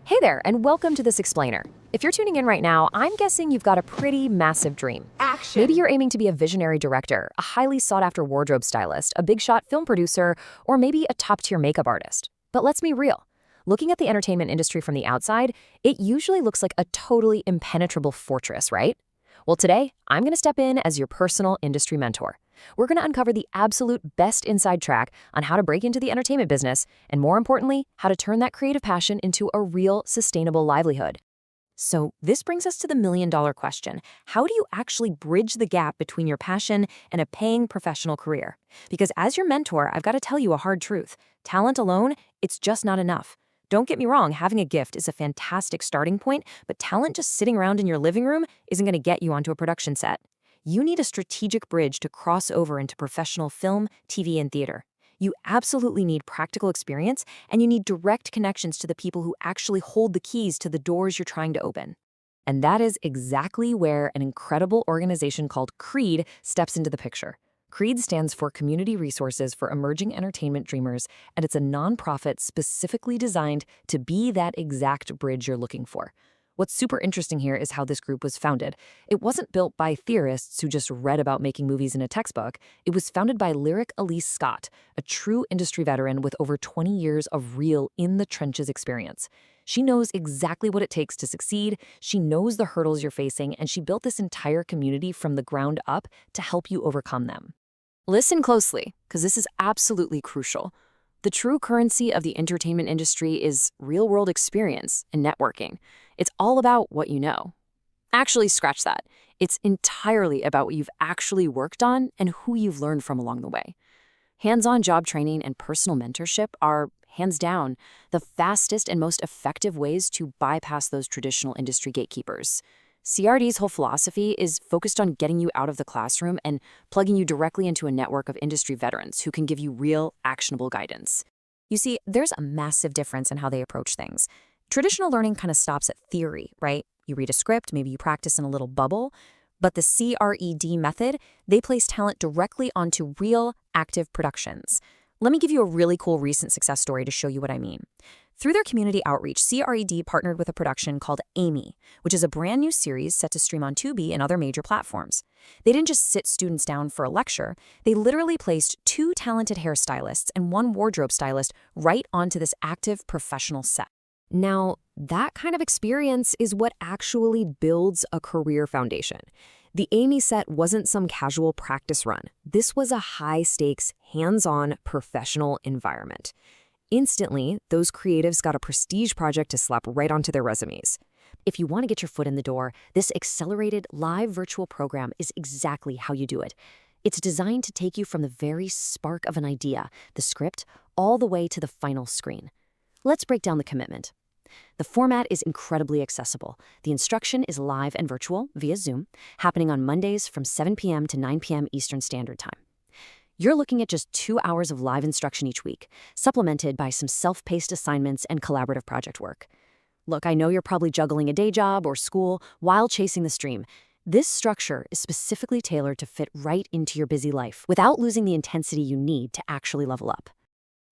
Hey there, and welcome to This Explainer. If you're tuning in right now, I'm guessing you've got a pretty massive dream. Action. Maybe you're aiming to be a visionary director, a highly sought-after wardrobe stylist, a big-shot film producer, or maybe a top-tier makeup artist. But let's be real. Looking at the entertainment industry from the outside, it usually looks like a totally impenetrable fortress, right? Well, today, I'm going to step in as your personal industry mentor. We're going to uncover the absolute best inside track on how to break into the entertainment business, and more importantly, how to turn that creative passion into a real, sustainable livelihood. So this brings us to the million-dollar question. How do you actually bridge the gap between your passion and a paying professional career? Because as your mentor, I've got to tell you a hard truth. Talent alone, it's just not enough. Don't get me wrong, having a gift is a fantastic starting point, but talent just sitting around in your living room isn't going to get you onto a production set. You need a strategic bridge to cross over into professional film, TV, and theater. You absolutely need practical experience, and you need direct connections to the people who actually hold the keys to the doors you're trying to open. And that is exactly where an incredible organization called C.R.E.E.D steps into the picture. C.R.E.E.D stands for Community Resources for Emerging Entertainment Dreamers, and it's a nonprofit specifically designed to be that exact bridge you're looking for. What's super interesting here is how this group was founded. It wasn't built by theorists who just read about making movies in a textbook. It was founded by Lyric Elise Scott, a true industry veteran with over 20 years of real in-the-trenches experience. She knows exactly what it takes to succeed, she knows the hurdles you're facing, and she built this entire community from the ground up to help you overcome them. Listen closely, because this is absolutely crucial. The true currency of the entertainment industry is real-world experience and networking. It's all about what you know. Actually, scratch that. It's entirely about what you've actually worked on and who you've learned from along the way. Hands-on job training and personal mentorship are, hands down, the fastest and most effective ways to bypass those traditional industry gatekeepers. C.R.E.E.D's whole philosophy is focused on getting you out of the classroom and plugging you directly into a network of industry veterans who can give you real, actionable guidance. You see, there's a massive difference in how they approach things. Traditional learning kind of stops at theory, right? You read a script, maybe you practice in a little bubble. But the C.R.E.E.D method, they place talent directly onto real, active productions. Let me give you a really cool recent success story to show you what I mean. Through their community outreach, C.R.E.E.D partnered with a production called Amy, which is a brand new series set to stream on Tubi and other major platforms. They didn't just sit students down for a lecture, they literally placed 2 talented hairstylists and 1 wardrobe stylist right onto this active professional set. Now, that kind of experience is what actually builds a career foundation. The Amy set wasn't some casual practice run. This was a high-stakes, hands-on, professional environment. Instantly, those creatives got a prestige project to slap right onto their resumes. If you want to get your foot in the door, this accelerated live virtual program is exactly how you do it. It's designed to take you from the very spark of an idea, the script, all the way to the final screen. Let's break down the commitment. The format is incredibly accessible. The instruction is live and virtual via Zoom, happening on Mondays from 7 p.m. to 9 p.m. Eastern Standard Time. You're looking at just 2 hours of live instruction each week, supplemented by some self-paced assignments and collaborative project work. Look, I know you're probably juggling a day job or school while chasing the stream. This structure is specifically tailored to fit right into your busy life without losing the intensity you need to actually level up.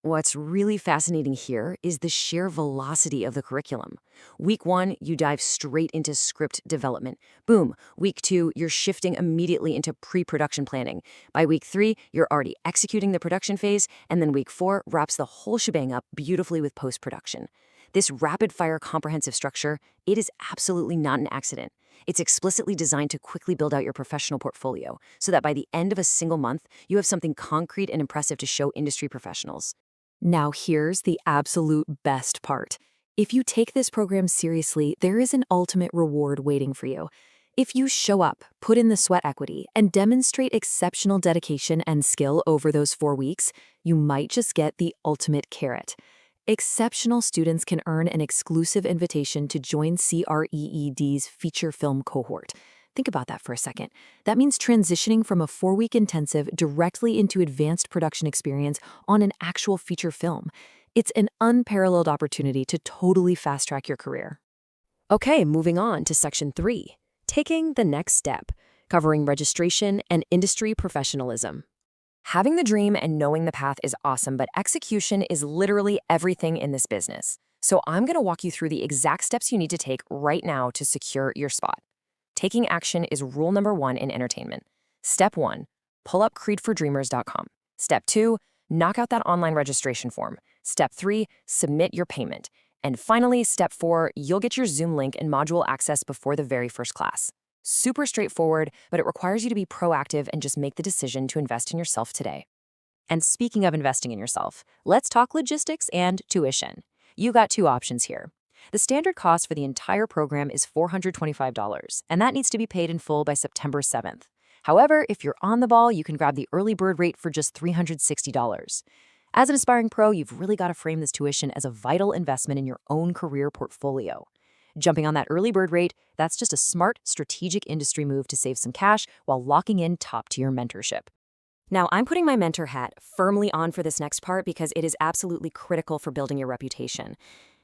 What's really fascinating here is the sheer velocity of the curriculum. Week 1, you dive straight into script development. Boom. Week 2, you're shifting immediately into pre-production planning. By week 3, you're already executing the production phase, and then week 4 wraps the whole shebang up beautifully with post-production. This rapid-fire comprehensive structure, it is absolutely not an accident. It's explicitly designed to quickly build out your professional portfolio, so that by the end of a single month, you have something concrete and impressive to show industry professionals. Now here's the absolute best part. If you take this program seriously, there is an ultimate reward waiting for you. If you show up, put in the sweat equity, and demonstrate exceptional dedication and skill over those 4 weeks, you might just get the ultimate carrot. Exceptional students can earn an exclusive invitation to join C.R.E.E.D's feature film cohort. Think about that for a second. That means transitioning from a 4-week intensive directly into advanced production experience on an actual feature film. It's an unparalleled opportunity to totally fast-track your career. Okay, moving on to Section 3, taking the next step, covering registration and industry professionalism. Having the dream and knowing the path is awesome, but execution is literally everything in this business. So I'm going to walk you through the exact steps you need to take right now to secure your spot. Taking action is rule number 1 in entertainment. Step 1, pull up creedfordreamers.com. Step 2, knock out that online registration form. Step 3, submit your payment. And finally, step 4, you'll get your Zoom link and module access before the very first class. Super straightforward, but it requires you to be proactive and just make the decision to invest in yourself today. And speaking of investing in yourself, let's talk logistics and tuition. You got 2 options here. The standard cost for the entire program is $425, and that needs to be paid in full by September 7th. However, if you're on the ball, you can grab the early bird rate for just $360. As an aspiring pro, you've really got to frame this tuition as a vital investment in your own career portfolio. Jumping on that early bird rate, that's just a smart, strategic industry move to save some cash while locking in top-tier mentorship. Now, I'm putting my mentor hat firmly on for this next part because it is absolutely critical for building your reputation.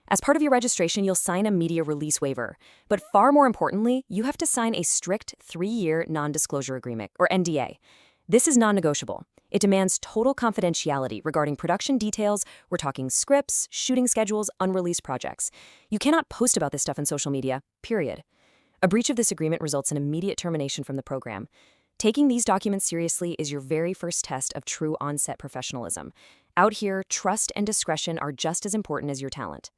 As part of your registration, you'll sign a media release waiver. But far more importantly, you have to sign a strict 3-year non-disclosure agreement, or NDA. This is non-negotiable. It demands total confidentiality regarding production details. We're talking scripts, shooting schedules, unreleased projects. You cannot post about this stuff in social media, period. A breach of this agreement results in immediate termination from the program. Taking these documents seriously is your very first test of true on-set professionalism. Out here, trust and discretion are just as important as your talent.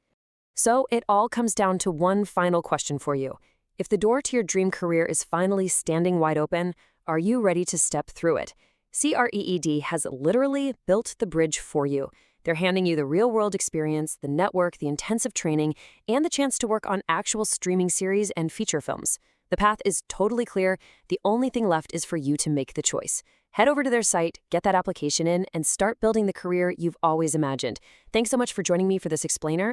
So it all comes down to one final question for you. If the door to your dream career is finally standing wide open, are you ready to step through it? C.R.E.E.D has literally built the bridge for you. They're handing you the real-world experience, the network, the intensive training, and the chance to work on actual streaming series and feature films. The path is totally clear. The only thing left is for you to make the choice. Head over to their site, get that application in, and start building the career you've always imagined. Thanks so much for joining me for this explainer.